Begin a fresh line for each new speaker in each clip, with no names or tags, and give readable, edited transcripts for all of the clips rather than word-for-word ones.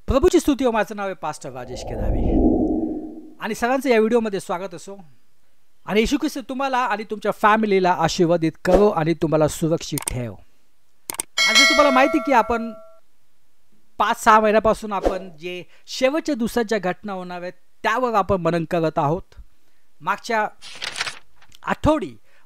प्रभूची स्तुती हो. माझं नाव आहे पास्टर राजेश केदावे आणि सर्वांचं या व्हिडिओमध्ये स्वागत असो. आणि येशू ख्रिस्त तुम्हाला आणि तुमच्या फॅमिलीला आशीर्वादित करो आणि तुम्हाला सुरक्षित ठेव. आणि तुम्हाला माहिती की आपण 5-6 महिन्यापासून आपण जे शेवटच्या दिवसाच्या घटना होणार आहेत त्यावर आपण मनन करत आहोत.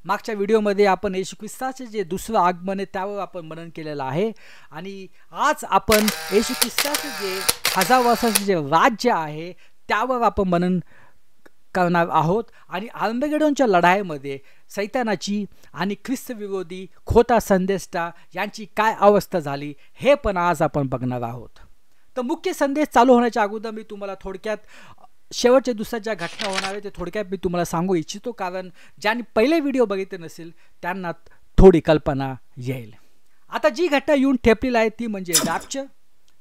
मागच्या व्हिडिओमध्ये आपण येशू ख्रिस्ताचे जे दुसरं आगमन आहे त्यावर आपण मनन केलेलं आहे. आणि आज आपण येशू ख्रिस्ताचे जे 1000 वर्षाचे जे राज्य आहे त्यावर आपण मनन करणार आहोत. आणि आर्मगेडोनच्या लढाईमध्ये सैतानाची आणि ख्रिस्त विरोधी खोटा संदेष्टा यांची काय अवस्था झाली हे पण आज आपण बघणार आहोत. तर मुख्य संदेश चालू होण्याच्या अगोदर मी तुम्हाला थोडक्यात शेवटच्या दिवसाच्या घटना होणार आहे ते थोडक्यात मी तुम्हाला सांगू इच्छितो, कारण ज्यांनी पहिले व्हिडिओ बघितले नसेल त्यांना थोडी कल्पना येईल. आता जी घटना येऊन ठेपलेली आहे ती म्हणजे रॅप्चर,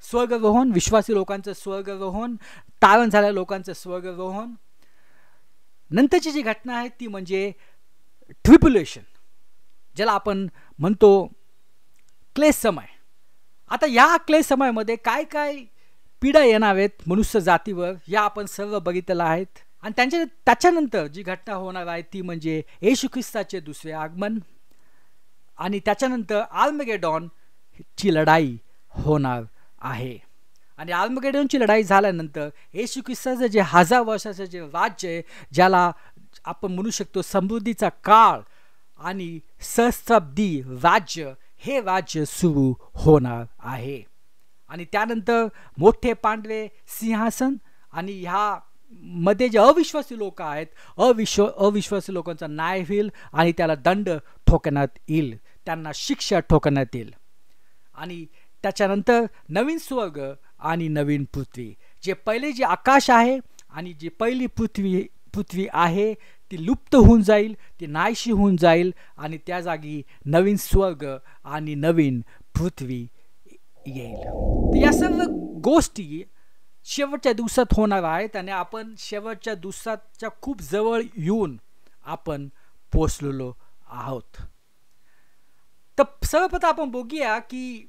स्वर्गरोहण, विश्वासी लोकांचं स्वर्गरोहण, तारण झालेल्या लोकांचं स्वर्गरोहण. नंतरची जी घटना आहे ती म्हणजे ट्रिब्युलेशन, ज्याला आपण म्हणतो क्लेश समय. आता या क्लेश समयामध्ये काय काय पीडा येणार आहेत मनुष्य जातीवर या आपण सर्व बघितलेलं आहेत. आणि त्याच्यानंतर जी घटना होणार आहे ती म्हणजे येशू ख्रिस्ताचे दुसरे आगमन. आणि त्याच्यानंतर आर्मगेडॉनची लढाई होणार आहे. आणि आर्मगेडॉनची लढाई झाल्यानंतर येशू ख्रिस्ताचं जे 1000 वर्षाचं जे राज्य आहे, ज्याला आपण म्हणू शकतो समृद्धीचा काळ आणि सहस्त्राब्दी राज्य, हे राज्य सुरू होणार आहे. आणि त्यानंतर मोठे पांढरे सिंहासन आणि ह्या मध्ये जे अविश्वासी लोक आहेत अविश्वासी लोकांचा न्याय होईल आणि त्याला दंड ठोकण्यात येईल, त्यांना शिक्षा ठोकण्यात येईल. आणि त्याच्यानंतर नवीन स्वर्ग आणि नवीन पृथ्वी, जे पहिले जे आकाश आहे आणि जी पहिली पृथ्वी आहे ती लुप्त होऊन जाईल, ती नाहीशी होऊन जाईल आणि त्या जागी नवीन स्वर्ग आणि नवीन पृथ्वी येईल. तर या सर्व गोष्टी शेवटच्या दिवसात होणार आहेत आणि आपण शेवटच्या दिवसाच्या खूप जवळ येऊन आपण पोचलेलो आहोत. तर सर्वप्रथम आपण बघूया की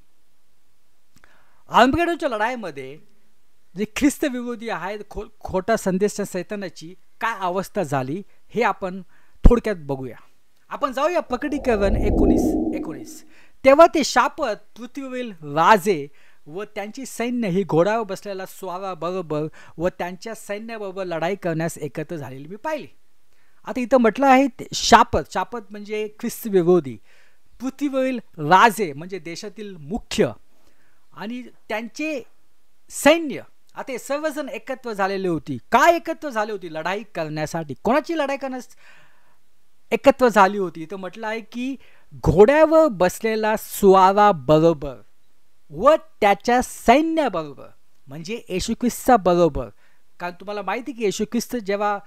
आर्मगेडोनच्या लढाईमध्ये जे ख्रिस्त विरोधी आहेत खोटा संदेश सैतानाची काय अवस्था झाली हे आपण थोडक्यात बघूया. आपण जाऊया प्रकटीकरण 19:19. तेव्हा ते शापत पृथ्वीवरील राजे व त्यांची सैन्य ही घोड्यावर बसलेला स्वाराबरोबर व त्यांच्या सैन्याबरोबर लढाई करण्यास एकत्र झालेली मी पाहिली. आता इथं म्हटलं आहे शापत म्हणजे ख्रिस्त विरोधी, पृथ्वीवरील राजे म्हणजे देशातील मुख्य आणि त्यांचे सैन्य. आता हे सर्वजण एकत्र झालेले होती. काय एकत्र झाले होती? लढाई करण्यासाठी. कोणाची लढाई करण्यास एकत्र झाली होती? तर म्हटलं आहे की घोड्यावर बसलेला स्वारा बरोबर व त्याच्या सैन्याबरोबर म्हणजे येशू ख्रिस्ता बरोबर. कारण तुम्हाला माहिती की येशू ख्रिस्त जेव्हा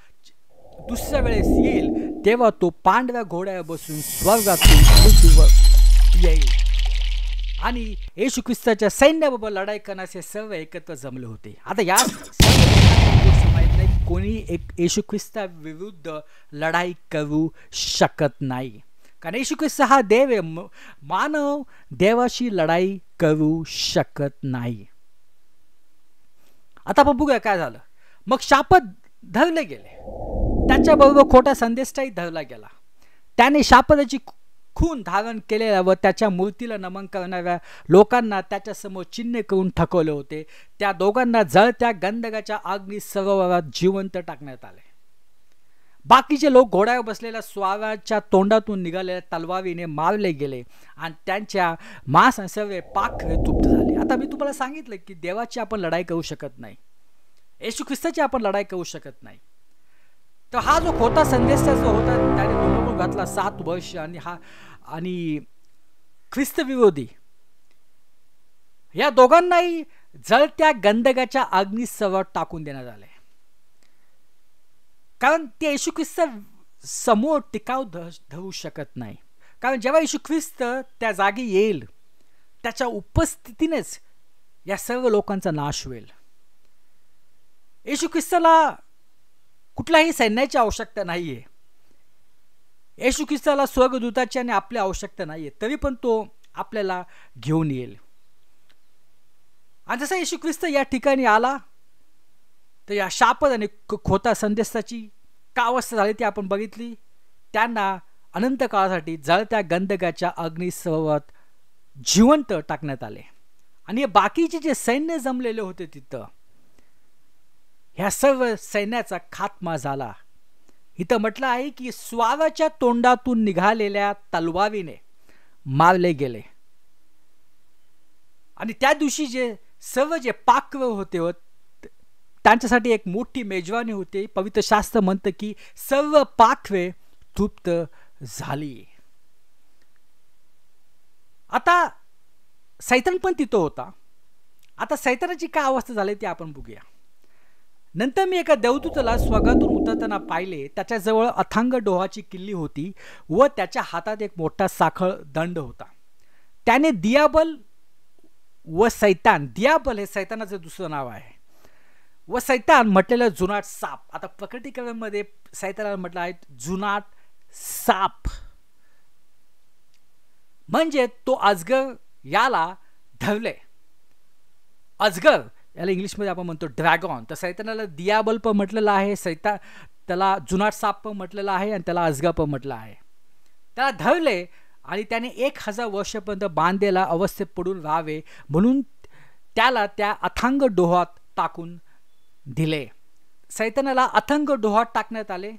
दुसऱ्या वेळेस येईल तेव्हा तो पांढऱ्या घोड्यावर बसून स्वर्गातून पृथ्वीवर येईल आणि येशू ख्रिस्ताच्या सैन्याबरोबर लढाई करण्यास हे सर्व एकत्र जमले होते. आता या माहीत नाही कोणी येशू ख्रिस्ता विरुद्ध लढाई करू शकत नाही, कारण येशू ख्रिस्त हा देव आहे. मानव देवाशी लढाई करू शकत नाही. आता आपण बघूया काय झालं. मग शापत धरले गेले, त्याच्याबरोबर खोटा संदेशही धरला गेला. त्याने शापताची खून धारण केलेल्या व त्याच्या मूर्तीला नमन करणाऱ्या लोकांना त्याच्यासमोर चिन्ह करून ठकवले होते. त्या दोघांना जळत्या गंधकाच्या अग्नी सरोवरात जिवंत टाकण्यात आले. बाकीचे लोक घोड्यावर बसलेल्या स्वाराच्या तोंडातून निघालेल्या तलवारीने मारले गेले आणि त्यांच्या मांस सर्व पाखरे तृप्त झाले. आता मी तुम्हाला सांगितलं की देवाची आपण लढाई करू शकत नाही, येशू ख्रिस्ताची आपण लढाई करू शकत नाही. तर हा जो खोटा संदेश जो होता त्याने धुमाकूळ घातला 7 वर्ष आणि ख्रिस्त विरोधी या दोघांनाही जळत्या गंधकाच्या अग्नी सरोवरात टाकून देण्यात आले, कारण ते येशू ख्रिस्त समोर टिकाव धरू शकत नाही. कारण जेव्हा येशू ख्रिस्त त्या जागी येईल त्याच्या उपस्थितीनेच या सर्व लोकांचा नाश होईल. येशू ख्रिस्ताला कुठल्याही सैन्याची आवश्यकता नाहीये, येशू ख्रिस्ताला स्वर्गदूताची आणि आपली आवश्यकता नाहीये, तरी पण तो आपल्याला घेऊन येईल. आणि जसा येशू ख्रिस्त या ठिकाणी आला तर या शापद आणि खोटा संदेशाची का अवस्था झाली ती आपण बघितली. त्यांना अनंत काळासाठी जळत्या गंधकाच्या अग्निसोबत जिवंत टाकण्यात आले. आणि बाकीचे जे सैन्य जमलेले होते तिथं, ह्या सर्व सैन्याचा खात्मा झाला. इथं म्हटलं आहे की स्वाराच्या तोंडातून निघालेल्या तलवारीने मारले गेले. आणि त्या दिवशी जे सर्व जे पाकव्य होते त्यांच्यासाठी एक मोठी मेजवानी होती. पवित्र शास्त्र म्हणतं की सर्व पाकवे तृप्त झाली. आता सैतान पण तिथं होता. आता सैतानाची काय अवस्था झाली ती आपण बघूया. नंतर मी एका देवदूताला स्वर्गातून उतरताना पाहिले. त्याच्याजवळ अथांग डोहाची किल्ली होती व त्याच्या हातात एक मोठा साखळ दंड होता. त्याने दियाबल व सैतान, दियाबल हे सैतानाचं दुसरं नाव आहे, व सैतान म्हटलेलं जुनाट साप. आता प्रकटीकरणमध्ये सैतानाला म्हटलं आहे जुनाट साप, म्हणजे तो अजगर याला धरले. अजगर याला इंग्लिशमध्ये आपण म्हणतो ड्रॅगॉन. तर सैतानाला दियाबल पण म्हटलेलं आहे, त्याला जुनाट साप पण म्हटलेलं आहे आणि त्याला अजगर पण म्हटलं आहे. त्याला धरले आणि त्याने 1000 वर्षापर्यंत बांधलेला अवस्थेत पडून राहावे म्हणून त्याला त्या अथांग डोहात टाकून दिले. सैतानाला अथांग डोहात टाकण्यात आले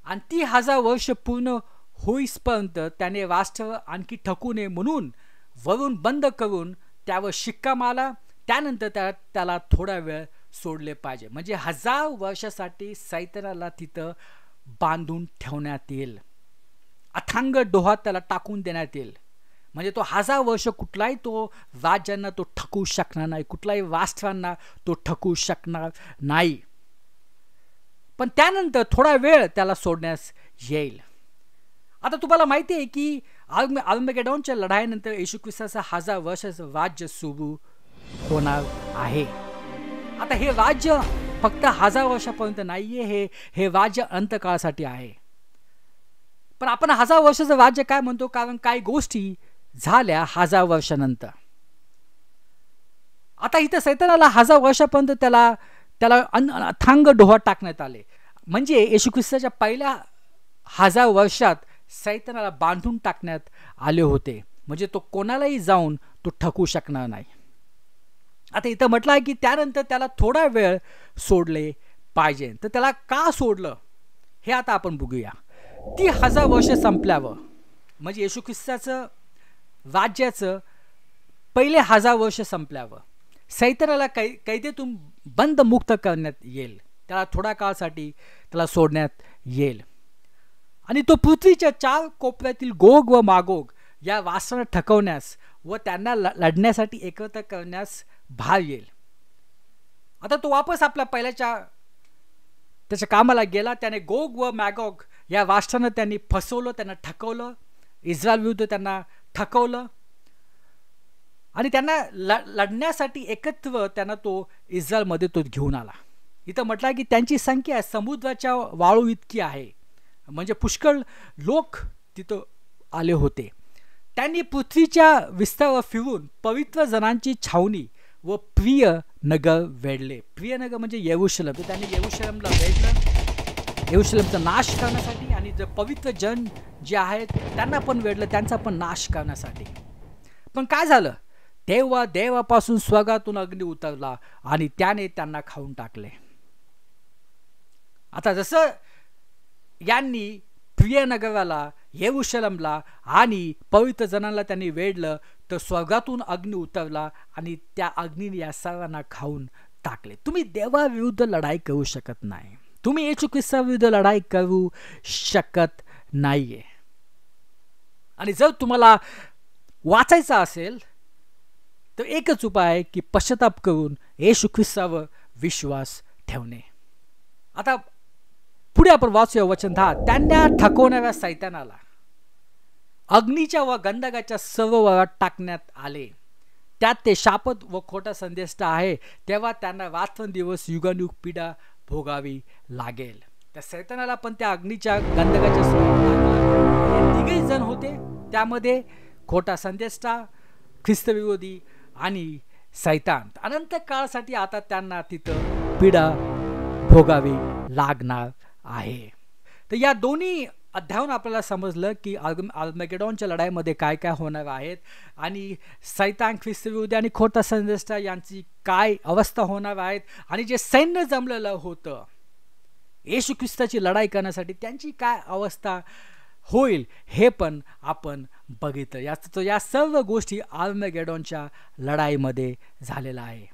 आणि ती 1000 वर्ष पूर्ण होईपर्यंत त्याने राष्ट्र आणखी ठकू नये म्हणून वरून बंद करून त्यावर शिक्का मारला. त्यानंतर त्याला थोडा वेळ सोडले पाहिजे. म्हणजे 1000 वर्षासाठी सैतानाला तिथं बांधून ठेवण्यात येईल. अथांग डोहात त्याला टाकून देण्यात येईल. म्हणजे तो 1000 वर्ष कुठलाही तो राज्यांना तो ठकू शकणार नाही, कुठलाही राष्ट्रांना तो ठकू शकणार नाही. पण त्यानंतर थोडा वेळ त्याला सोडण्यास येईल. आता तुम्हाला माहिती आहे की आर्मगेडॉनच्या लढाईनंतर येशू ख्रिस्ताचं 1000 वर्षाचं राज्य सुरू होणार आहे. आता हे राज्य फक्त 1000 वर्षापर्यंत नाहीये, हे राज्य अंतकाळासाठी आहे. पण आपण 1000 वर्षाचं राज्य काय म्हणतो, कारण काही गोष्टी झाल्या 1000 वर्षानंतर. आता इथं सैतानाला 1000 वर्षापर्यंत त्याला अथांग डोहात टाकण्यात आले. म्हणजे येशू ख्रिस्ताच्या पहिल्या 1000 वर्षात सैतानाला बांधून टाकण्यात आले होते. म्हणजे तो कोणालाही जाऊन तो ठकू शकणार नाही. आता इथं म्हटलं आहे की त्यानंतर त्याला थोडा वेळ सोडले पाहिजे. तर त्याला का सोडलं हे आता आपण बघूया. ती 1000 वर्ष संपल्यावर म्हणजे येशू ख्रिस्ताचं राज्याचं पहिले 1000 वर्ष संपल्यावर सैतानाला कैदेतून बंद मुक्त करण्यात येईल. त्याला थोड्या काळासाठी त्याला सोडण्यात येईल आणि तो पृथ्वीच्या 4 कोपऱ्यातील गोग व मागोग या वासना ठकवण्यास व त्यांना लढण्यासाठी एकत्र करण्यास भार येईल. आता तो वापस आपल्या त्याच्या कामाला गेला. त्याने गोग व मॅगोग या राष्ट्रांना त्यांनी फसवलं, त्यांना ठकवलं, इस्रायल विरुद्ध त्यांना ठकवलं आणि त्यांना लढण्यासाठी एकत्र त्यांना तो इस्रायलमध्ये तो घेऊन आला. इथं म्हटलं की त्यांची संख्या समुद्राच्या वाळू इतकी आहे. म्हणजे पुष्कळ लोक तिथं आले होते. त्यांनी पृथ्वीच्या विस्तारावर फिरून पवित्र जनांची छावणी व प्रिय नगर वेढले. प्रिय नगर म्हणजे येरुशलेम. तर त्यांनी येरुशलेमला वेढलं येरुशलेमचा नाश करण्यासाठी आणि जे पवित्र जन जे आहेत त्यांना पण वेढलं, त्यांचा पण नाश करण्यासाठी. पण काय झालं, तेव्हा देवापासून स्वर्गातून अग्नी उतरला आणि त्याने त्यांना खाऊन टाकले. आता जसं यांनी प्रिय नगराला, येरुशलेमला आणि पवित्र जनांना त्यांनी वेढलं, तर स्वर्गातून अग्नी उतरला आणि त्या अग्नीने या सर्वांना खाऊन टाकले. तुम्ही देवाविरुद्ध लढाई करू शकत नाही. तुम्ही येशू ख्रिस्ताविरुद्ध लढाई करू शकत नाहीये. आणि जर तुम्हाला वाचायचं असेल तर एकच उपाय आहे की पश्चाताप करून येशू ख्रिस्तावर विश्वास ठेवणे. आता पुढे आपण वाचूया वचन 10. त्यांना ठकवणाऱ्या सैतानाला अग्नीच्या व गंधकाच्या सरोवरात टाकण्यात आले. त्यात ते शापत व खोटा संदेश आहे. तेव्हा त्यांना रात्रंदिवस युगानुयुग पीडा भोगावी लागेल. त्या सैतानाला पण त्या अग्नीच्या गंधकाच्या सरोवरात 3 जण होते. त्यामध्ये खोटा संदेष्टा, ख्रिस्तविरोधी आणि सैतान. अनंत काळासाठी आता त्यांना तिथं पीडा भोगावी लागणार आहे. तर या दोन्ही अध्यायावरून आपल्याला समजलं की आर्मगेडॉनच्या लढाईमध्ये काय काय होणार आहेत आणि सैतान, ख्रिस्तविरोधी आणि खोटा संदेष्टा यांची काय अवस्था होणार आहेत आणि जे सैन्य जमलेलं होतं येशू ख्रिस्ताची लढाई करण्यासाठी त्यांची काय अवस्था होईल हे पण आपण बघितलं. या सर्व गोष्टी आर्मगेडॉनच्या लढाईमध्ये झालेला आहे.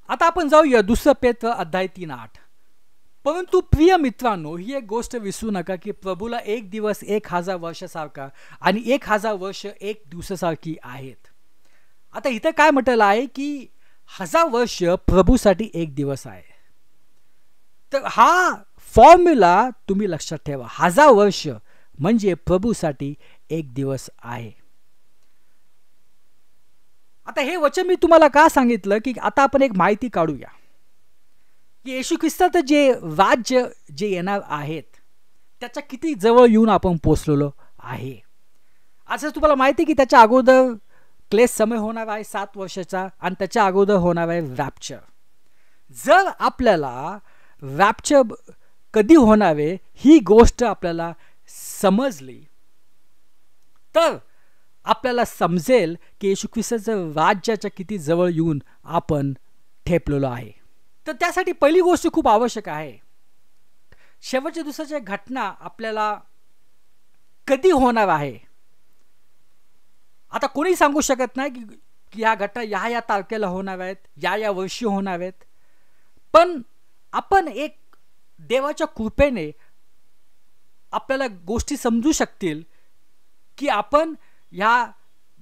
आता आपण जाऊया 2 पेत्र अध्याय 3:8. परंतु प्रिय मित्रांनो, ही एक गोष्ट विसरू नका की प्रभूला एक दिवस 1000 वर्षासारखा आणि 1000 वर्ष एक दिवसासारखी आहेत. आता इथं काय म्हटलेलं आहे की 1000 वर्ष प्रभूसाठी एक दिवस आहे. तर हा फॉर्म्युला तुम्ही लक्षात ठेवा. 1000 वर्ष म्हणजे प्रभूसाठी एक दिवस आहे. आता हे वचन मी तुम्हाला का सांगितलं की आता आपण एक माहिती काढूया की येशू ख्रिस्ताचं जे राज्य जे येणार आहेत त्याच्या किती जवळ येऊन आपण पोचलेलो आहे. असं तुम्हाला माहिती आहे की त्याच्या अगोदर क्लेश समय होणार आहे 7 वर्षाचा आणि त्याच्या अगोदर होणार आहे रॅप्चर. जर आपल्याला रॅप्चर कधी होणार आहे ही गोष्ट आपल्याला समजली तर आपल्याला समजेल की येशू ख्रिस्ताचं राज्याच्या किती जवळ येऊन आपण ठेपलेलो आहे. तर त्यासाठी पहिली गोष्ट खूप आवश्यक आहे. शेवटच्या दिवसाच्या घटना आपल्याला कधी होणार आहे आता कोणी सांगू शकत नाही की ह्या घटना या तारखेला होणार आहेत, या वर्षी होणार आहेत. पण आपण एक देवाच्या कृपेने आपल्याला गोष्टी समजू शकतील की आपण ह्या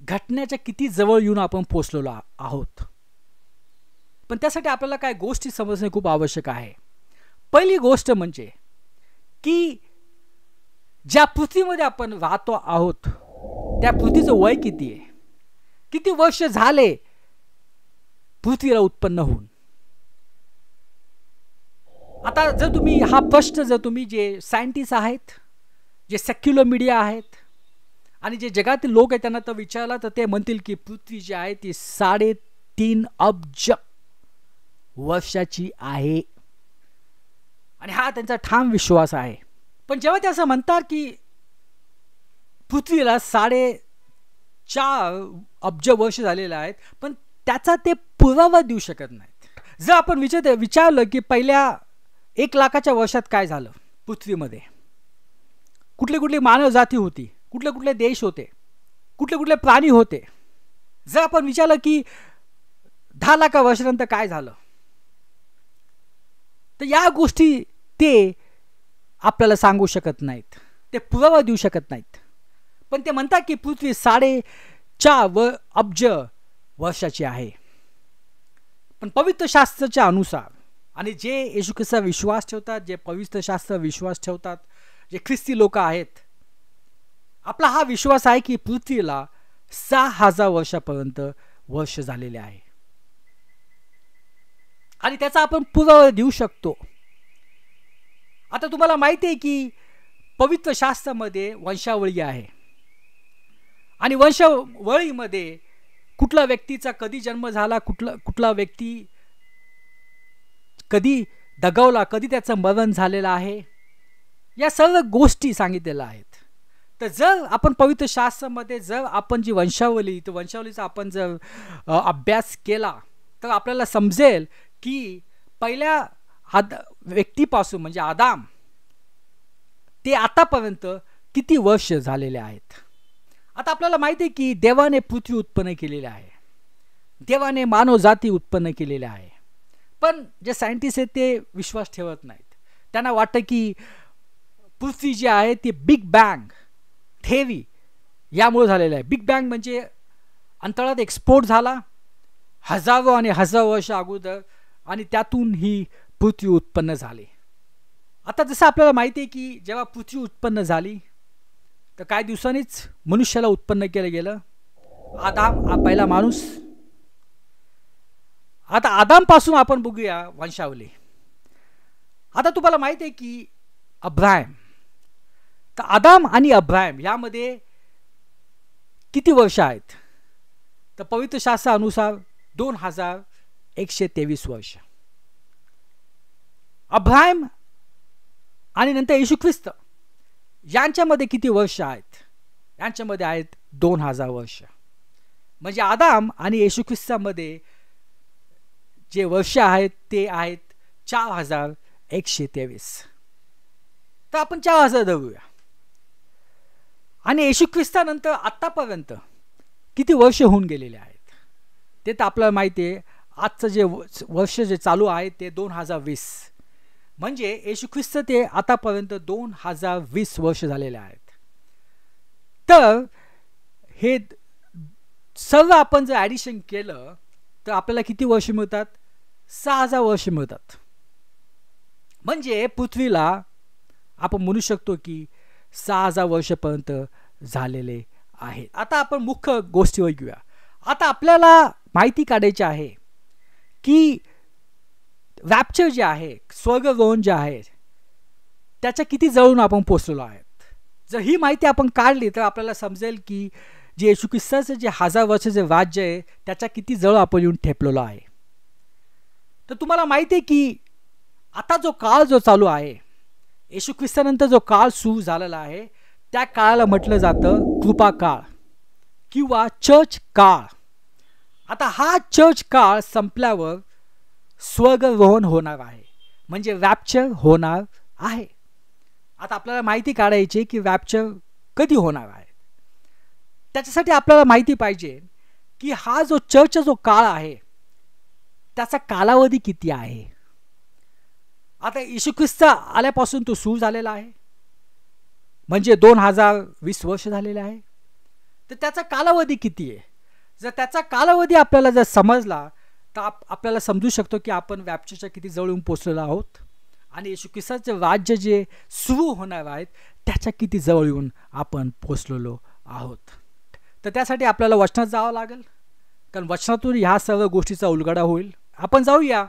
घटनेच्या किती जवळ येऊन आपण पोचलेलो आहोत. पण त्यासाठी आपल्याला काय गोष्टी समजणे खूप आवश्यक आहे. पहिली गोष्ट म्हणजे की ज्या पृथ्वीमध्ये आपण राहतो आहोत त्या पृथ्वीचं वय किती आहे, किती वर्ष झाले पृथ्वीला उत्पन्न होऊन. आता जर तुम्ही हा प्रश्न जर तुम्ही जे सायंटिस्ट आहेत, जे सेक्युलर मीडिया आहेत आणि जे जगातील लोक आहेत त्यांना तर विचारला तर ते म्हणतील की पृथ्वी जी आहे ती 3.5 अब्ज वर्षाची आहे आणि हा त्यांचा ठाम विश्वास आहे. पण जेव्हा ते असं म्हणतात की पृथ्वीला 4.5 अब्ज वर्ष झालेले आहेत पण त्याचा ते पुरावा देऊ शकत नाहीत. जर आपण विचारलं की पहिल्या 1 लाखाच्या वर्षात काय झालं पृथ्वीमध्ये, कुठली कुठली मानव जाती होती, कुठले कुठले देश होते, कुठले कुठले प्राणी होते. जर आपण विचारलं की 10 लाख वर्षानंतर काय झालं तर या गोष्टी ते आपल्याला सांगू शकत नाहीत, ते पुरावा देऊ शकत नाहीत. पण ते म्हणतात की पृथ्वी 4.5 अब्ज वर्षाची आहे. पण पवित्र शास्त्राच्या अनुसार आणि जे येशू ख्रिस्तावर विश्वास ठेवतात, जे पवित्र शास्त्रावर विश्वास ठेवतात, जे ख्रिस्ती लोक आहेत, आपला हा विश्वास आहे की पृथ्वीला 6000 वर्षापर्यंत वर्ष झालेले आहे आणि त्याचा आपण पुरावा देऊ शकतो. आता तुम्हाला माहिती आहे की पवित्र शास्त्रामध्ये वंशावळी आहे आणि वंशावळीमध्ये कुठल्या व्यक्तीचा कधी जन्म झाला, कुठला व्यक्ती कधी दगावला, कधी त्याचं मरण झालेलं आहे, या सर्व गोष्टी सांगितलेल्या आहेत. तर जर आपण पवित्र शास्त्रामध्ये जर आपण जी वंशावळीचा आपण जर अभ्यास केला तर आपल्याला समजेल की पहिल्या व्यक्तीपासून म्हणजे आदाम ते आतापर्यंत किती वर्ष झालेले आहेत. आता आपल्याला माहिती आहे की देवाने पृथ्वी उत्पन्न केलेली आहे, देवाने मानव जाती उत्पन्न केलेल्या आहे. पण जे सायंटिस्ट आहेत ते विश्वास ठेवत नाहीत. त्यांना वाटतं की पृथ्वी जी आहे ती बिग बँग थेरी यामुळे झालेलं आहे. बिग बँग म्हणजे अंतराळात एक्सपोर्ट झाला हजारो आणि हजारो वर्ष अगोदर आणि त्यातून ही पृथ्वी उत्पन्न झाली. आता जसं आपल्याला माहिती आहे की जेव्हा पृथ्वी उत्पन्न झाली तर काही दिवसांनीच मनुष्याला उत्पन्न केलं गेलं. आदाम हा पहिला माणूस. आता आदामपासून आपण बघूया वंशावली. आता तुम्हाला माहिती आहे की अब्राहम, तर आदाम आणि अब्राहम यामध्ये किती वर्ष आहेत? तर पवित्र शास्त्रानुसार 2123 वर्ष. अब्राहम आणि नंतर येशू ख्रिस्त यांच्यामध्ये किती वर्ष आहेत? यांच्यामध्ये आहेत 2000 वर्ष. म्हणजे आदाम आणि येशू ख्रिस्तामध्ये जे वर्ष आहेत ते आहेत 4123. तर आपण 4000 धरूया. आणि येशू ख्रिस्तानंतर आत्तापर्यंत किती वर्ष होऊन गेलेले आहेत ते तर आपल्याला माहिती आहे. आजचं जे वर्ष जे चालू आहे ते 2020. म्हणजे येशू ख्रिस्त ते आतापर्यंत 2020 वर्ष झालेले आहेत. तर हे सर्व आपण जर ॲडिशन केलं तर आपल्याला किती वर्ष मिळतात? 6000 वर्ष मिळतात. म्हणजे पृथ्वीला आपण म्हणू शकतो की 6000 वर्षापर्यंत झालेले आहेत. आता आपण मुख्य गोष्टीवर घेऊया. आता आपल्याला माहिती काढायची आहे की रॅप्चर जे आहे, स्वर्गरोहण जे आहे, त्याच्या किती जवळून आपण पोचलेलो आहेत. जर ही माहिती आपण काढली तर आपल्याला समजेल की जे येशू ख्रिस्ताचं जे 1000 वर्षाचे राज्य आहे त्याच्या किती जवळ आपण येऊन ठेपलेलो आहे. तर तुम्हाला माहिती आहे की आता जो काळ जो चालू आहे, येशू ख्रिस्तानंतर जो काळ सुरू झालेला आहे त्या काळाला म्हटलं जातं कृपा काळ किंवा चर्च काळ. आता हा चर्च काळ संपल्यावर स्वर्गरोहण होणार आहे, म्हणजे रॅप्चर होणार आहे. आता आपल्याला माहिती काढायची की रॅप्चर कधी होणार आहे. त्याच्यासाठी आपल्याला माहिती पाहिजे की हा जो चर्चचा जो काळ आहे त्याचा कालावधी किती आहे. आता येशू ख्रिस्त आल्यापासून तो सुरू झालेला आहे, म्हणजे 2020 वर्ष झालेले आहे. तर त्याचा कालावधी किती आहे? जर त्याचा कालावधी आपल्याला जर समजला तर आपल्याला समजू शकतो की आपण रॅप्चरच्या किती जवळ येऊन पोचलेलो आहोत आणि येशू ख्रिस्ताचे राज्य जे सुरू होणार आहेत त्याच्या किती जवळ येऊन आपण पोचलेलो आहोत. तर त्यासाठी आपल्याला वचनात जावं लागेल, कारण वचनातून ह्या सर्व गोष्टीचा उलगडा होईल. आपण जाऊया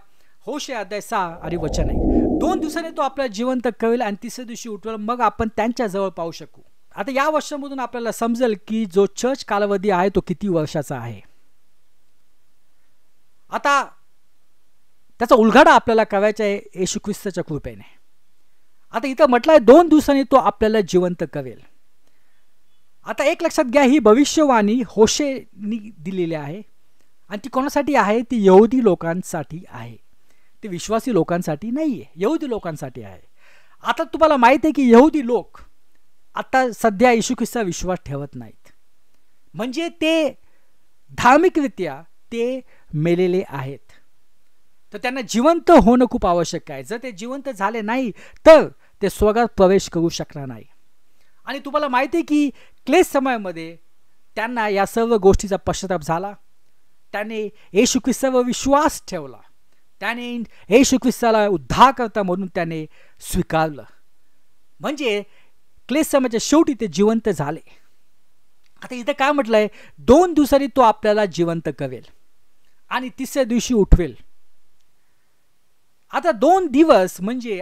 होशे अध्याय 6 आणि वचन 1. 2 दिवसांनी तो आपल्याला जिवंत करेल आणि तिसऱ्या दिवशी उठवेल, मग आपण त्यांच्या जवळ पाहू शकू. आता या वर्षामधून आपल्याला समजेल की जो चर्च कालावधी आहे तो किती वर्षाचा आहे. आता त्याचा उलगडा आपल्याला करायचा आहे येशू ख्रिस्ताच्या कृपेने. आता इथं म्हटलंय 2 दिवसांनी तो आपल्याला जिवंत करेल. आता एक लक्षात घ्या, ही भविष्यवाणी होशेनी दिलेली आहे आणि ती कोणासाठी आहे? ती यहुदी लोकांसाठी आहे, ती विश्वासी लोकांसाठी नाही आहे, यहुदी लोकांसाठी आहे. आता तुम्हाला माहिती आहे की यहुदी लोक आता सध्या येशू ख्रिस्तावर विश्वास ठेवत नाहीत, म्हणजे ते धार्मिकरित्या ते मेलेले आहेत. तर त्यांना जिवंत होणं खूप आवश्यक आहे. जर ते जिवंत झाले नाही तर ते स्वर्गात प्रवेश करू शकणार नाही. आणि तुम्हाला माहिती आहे की क्लेश समयामध्ये त्यांना या सर्व गोष्टीचा पश्चाताप झाला. त्याने येशू ख्रिस्तावर विश्वास ठेवला, त्याने येशू ख्रिस्ताला उद्धारकर्ता म्हणून त्याने स्वीकारलं, म्हणजे क्लेश समयाच्या शेवटी ते जिवंत झाले. आता इथं काय म्हटलंय? 2 दिवसांनी तो आपल्याला जिवंत करेल आणि तिसऱ्या दिवशी उठवेल. आता 2 दिवस म्हणजे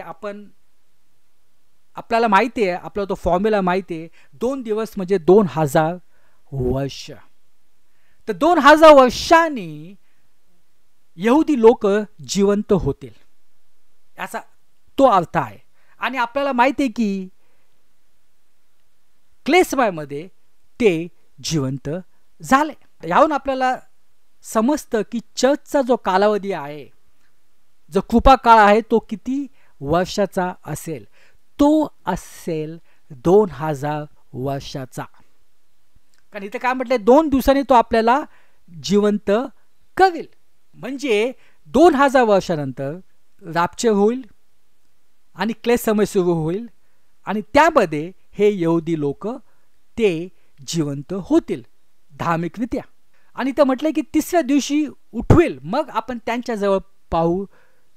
आपल्याला माहिती आहे, आपला तो फॉर्म्युला माहिती आहे, 2 दिवस म्हणजे 2000 वर्ष. तर 2000 वर्षांनी यहुदी लोक जिवंत होतील, याचा तो अर्थ आहे. आणि आपल्याला माहिती आहे की क्लेशमयमध्ये ते जिवंत झाले. याहून आपल्याला समजतं की चर्चचा जो कालावधी आहे, जो कृपा काळ आहे, तो किती वर्षाचा असेल? तो असेल 2000 वर्षाचा. कारण इथे काय म्हटलंय? 2 दिवसांनी तो आपल्याला जिवंत करेल, म्हणजे 2000 वर्षानंतर रॅप्चर होईल आणि क्लेश समय सुरू होईल आणि त्यामध्ये हे यहुदी लोक ते जिवंत होतील धार्मिकरित्या. आणि ते म्हटलंय की तिसऱ्या दिवशी उठवेल, मग आपण त्यांच्याजवळ पाहू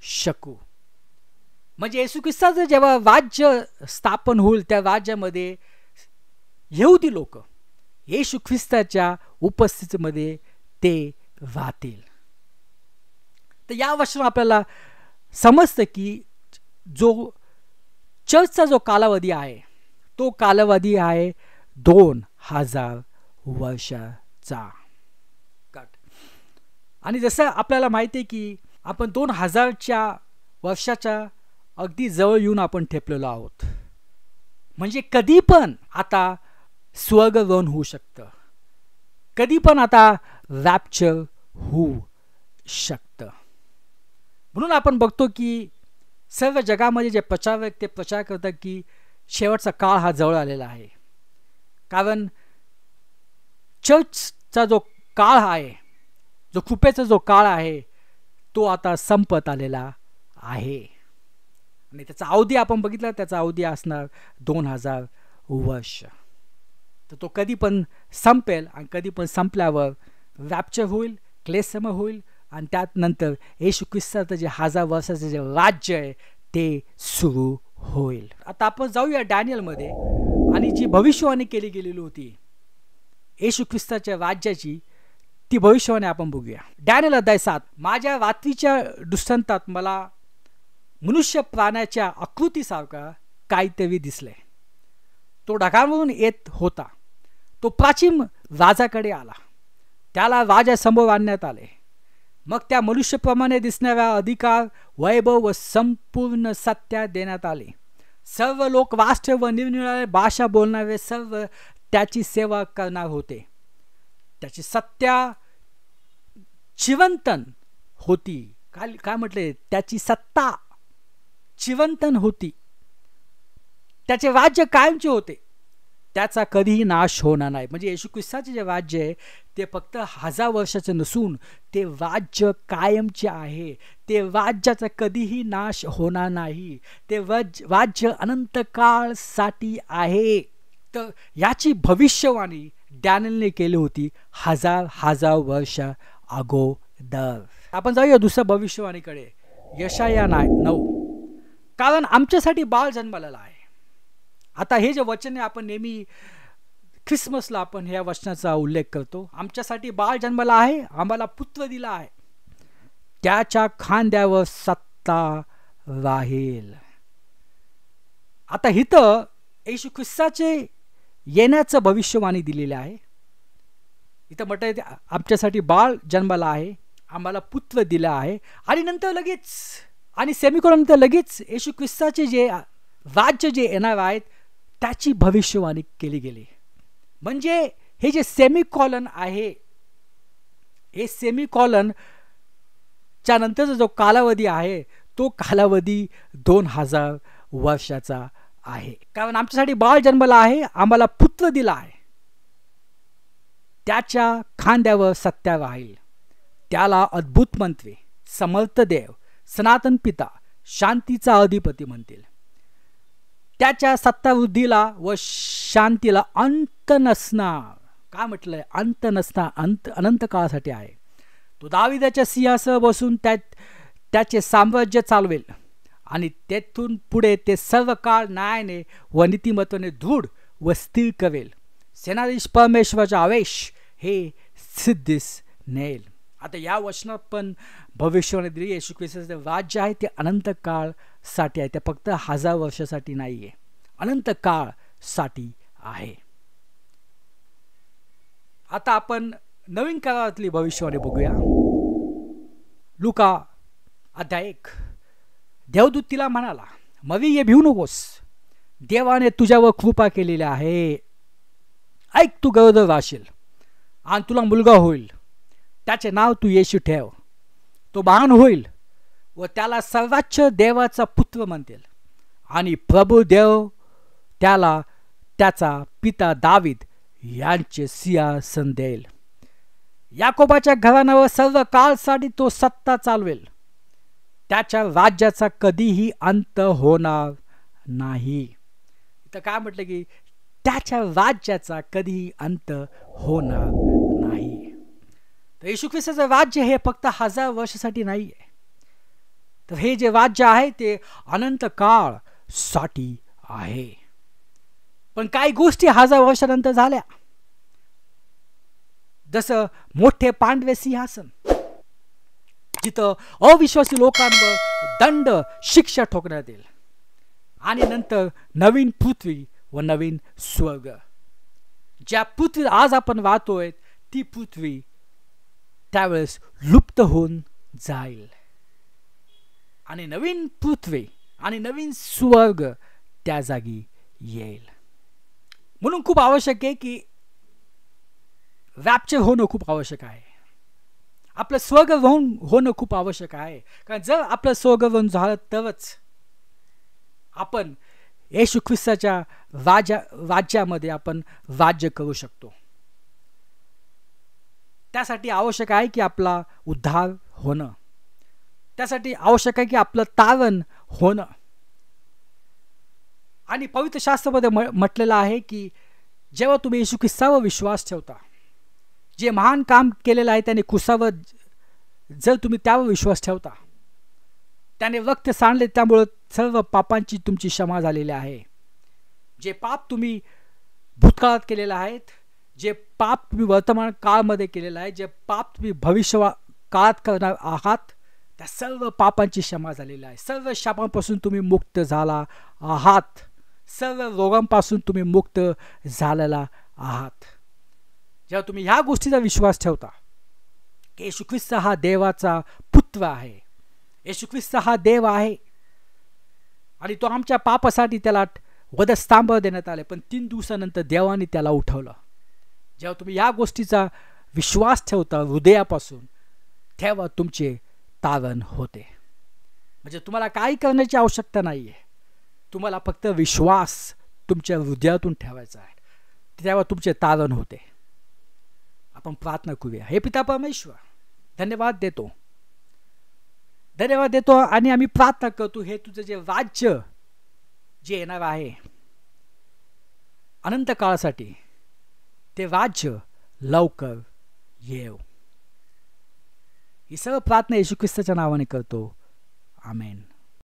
शकू. म्हणजे येशू ख्रिस्ताचं जेव्हा राज्य स्थापन होईल त्या राज्यामध्ये यहुदी लोक येशू ख्रिस्ताच्या उपस्थितीमध्ये ते राहतील. तर या वर्षात आपल्याला समजतं की जो चर्चचा जो कालावधी आहे तो कालावधी आहे 2000 वर्षाचा. काट. आणि जसं आपल्याला माहिती आहे की आपण 2000च्या वर्षाच्या अगदी जवळ येऊन आपण ठेपलेलो आहोत. म्हणजे कधी पण आता स्वर्गरोहण होऊ शकतं, कधी पण आता रॅप्चर होऊ शकतं. म्हणून आपण बघतो की सर्व जगामध्ये जे प्रचारक ते प्रचार करतात की शेवटचा काळ हा जवळ आलेला आहे. कारण चर्चचा जो काळ आहे, जो कृपेचा जो काळ आहे, तो आता संपत आलेला आहे. आणि त्याचा अवधी आपण बघितला, त्याचा अवधी असणार 2000 वर्ष. तर तो कधी पण संपेल आणि कधी पण संपल्यावर रॅप्चर होईल, क्लेशसम होईल आणि त्यानंतर येशू ख्रिस्ताचं जे 1000 वर्षाचं जे राज्य आहे ते सुरू होईल. आता आपण जाऊया डॅनियलमध्ये आणि जी भविष्यवाणी केली गेलेली होती येशू ख्रिस्ताच्या राज्याची, ती भविष्यवाणी आपण बघूया. डॅनियल अध्याय 7. माझ्या रात्रीच्या दृष्टांतात मला मनुष्य प्राण्याच्या आकृतीसारखा काहीतरी दिसले. तो ढगांवरून येत होता. तो प्राचीन राजाकडे आला. त्याला राजासमोर आणण्यात आले. मग त्या मनुष्यप्रमाणे दिसणाऱ्या अधिकार, वैभव व संपूर्ण सत्ता देण्यात आले. सर्व लोक, राष्ट्र व निरनिराळे भाषा बोलणारे सर्व त्याची सेवा करणार होते. त्याची सत्ता चिरंतन होती. काय म्हटले? त्याची सत्ता चिरंतन होती. त्याचे राज्य कायमचे होते. त्याचा कधीही नाश होणार नाही. म्हणजे येशू ख्रिस्ताचे जे राज्य आहे ते फक्त 1000 वर्षाचं नसून ते राज्य कायमचे आहे. ते राज्याचा कधीही नाश होणार नाही. ते राज्य अनंत काळसाठी आहे. तर याची भविष्यवाणी डॅनियलने केली होती 1000 वर्ष अगोदर. आपण जाऊया दुसऱ्या भविष्यवाणीकडे, यशाया 9. कारण आमच्यासाठी बाळ जन्मलेला आहे. आता हे जे वचन आहे आपण नेहमी ख्रिसमसला आपण ह्या वचनाचा उल्लेख करतो. आमच्यासाठी बाळ जन्मला आहे, आम्हाला पुत्र दिला आहे, त्याच्या खांद्यावर सत्ता राहील. आता इथं येशू ख्रिस्ताचे येण्याचं भविष्यवाणी दिलेले आहे. इथं म्हटलं आमच्यासाठी बाळ जन्मला आहे, आम्हाला पुत्र दिला आहे, आणि नंतर लगेच आणि सेमिकोलॉन नंतर लगेच येशू ख्रिस्ताचे जे राज्य जे येणार आहेत त्याची भविष्यवाणी केली गेली. म्हणजे हे जे सेमिकॉलन आहे, हे सेमिकॉलनच्या नंतरचा जो कालावधी आहे तो कालावधी 2000 वर्षाचा आहे. कारण आमच्यासाठी बाळ जन्मला आहे, आम्हाला पुत्र दिला आहे, त्याच्या खांद्यावर सत्ता राहील. त्याला अद्भुत मंत्री, समर्थ देव, सनातन पिता, शांतीचा अधिपती म्हणतील. त्याच्या सत्तावृद्धीला व शांतीला अंत नसणार. काय म्हटलंय? अंत नसणार, अनंत काळासाठी आहे. तो दाविदाच्या सिंहासनावर बसून त्याचे साम्राज्य चालवेल आणि तेथून पुढे ते सर्व काळ न्यायाने व नीतिमत्वाने दृढ व स्थिर करेल. सेनाधीश परमेश्वराचा आवेश हे सिद्धीस नेल. आता या वचनात पण भविष्यवाणी दिली. येशू ख्रिस्ताचे राज्य आहे ते अनंत काळसाठी आहे. ते फक्त 1000 वर्षासाठी नाही आहे, अनंत काळसाठी आहे. आता आपण नवीन काळातली भविष्यवाणी बघूया. लुका अध्याय 1. देवदूत तिला म्हणाला, मरिये भिवू नकोस, देवाने तुझ्यावर कृपा केलेली आहे. ऐक, तू गरोदर राहशील आणि तुला मुलगा होईल. त्याचे नाव तू येशू ठेव. तो महान होईल व त्याला सर्वोच्च देवाचा पुत्र म्हणतील. आणि प्रभू देव त्याला त्याचा पिता दावीद यांचे सिंहासन देईल. याकोबाच्या घराण्यावर सर्व काळसाठी तो सत्ता चालवेल. त्याच्या राज्याचा कधीही अंत होणार नाही. इथं काय म्हटलं की त्याच्या राज्याचा कधीही अंत होणार नाही. तर येशू ख्रिस्ताचं राज्य हे फक्त 1000 वर्षासाठी नाही आहे, तर हे जे राज्य आहे ते अनंत काळ साठी आहे. पण काही गोष्टी 1000 वर्षानंतर झाल्या. जसं मोठे पांढरे सिंहासन, जिथं अविश्वासी लोकांवर दंड शिक्षा ठोकण्यात येईल. आणि नंतर नवीन पृथ्वी व नवीन स्वर्ग. ज्या पृथ्वी आज आपण वाहतोय ती पृथ्वी त्यावेळेस लुप्त होऊन जाईल आणि नवीन पृथ्वी आणि नवीन स्वर्ग त्या जागी येईल. म्हणून खूप आवश्यक आहे की रॅप्चर होणं खूप आवश्यक आहे. आपलं स्वर्ग होणं खूप आवश्यक आहे. कारण जर आपलं स्वर्ग झालं तरच आपण येशू ख्रिस्ताच्या राज्यामध्ये आपण राज्य करू शकतो. त्यासाठी आवश्यक आहे की आपला उद्धार होणं. त्यासाठी आवश्यक आहे की आपलं तारण होणं. आणि पवित्र शास्त्रामध्ये म्हटलेलं आहे की जेव्हा तुम्ही येशू ख्रिस्तावर विश्वास ठेवता, जे महान काम केलेलं आहे त्याने क्रूसावर, जर तुम्ही त्यावर विश्वास ठेवता, त्याने रक्त सांडले, त्यामुळे सर्व पापांची तुमची क्षमा झालेली आहे. जे पाप तुम्ही भूतकाळात केलेले आहेत, जे पाप तुम्ही वर्तमान काळामध्ये केलेलं आहे, जे पाप तुम्ही भविष्य काळात करणार आहात, त्या सर्व पापांची क्षमा झालेली आहे. सर्व शापांपासून तुम्ही मुक्त झाला आहात. सर्व रोगांपासून तुम्ही मुक्त झालेला आहात. जेव्हा तुम्ही ह्या गोष्टीचा विश्वास ठेवता की येशू ख्रिस्त हा देवाचा पुत्र आहे, येशू ख्रिस्त हा देव आहे आणि तो आमच्या पापासाठी त्याला वधस्तंभ देण्यात आले, पण 3 दिवसानंतर देवाने त्याला उठवलं. जेव्हा तुम्ही या गोष्टीचा विश्वास ठेवता हृदयापासून, तेव्हा तुमचे तारण होते. म्हणजे तुम्हाला काही करण्याची आवश्यकता नाही आहे. तुम्हाला फक्त विश्वास तुमच्या हृदयातून ठेवायचा आहे, तेव्हा तुमचे तारण होते. आपण प्रार्थना करूया. हे पिता परमेश्वर, धन्यवाद देतो आणि आम्ही प्रार्थना करतो, हे तुझं जे राज्य जे येणार आहे अनंत काळासाठी, ते राज्य लवकर येव. ही सर्व प्रार्थना येशू ख्रिस्ताच्या नावाने करतो. आमेन.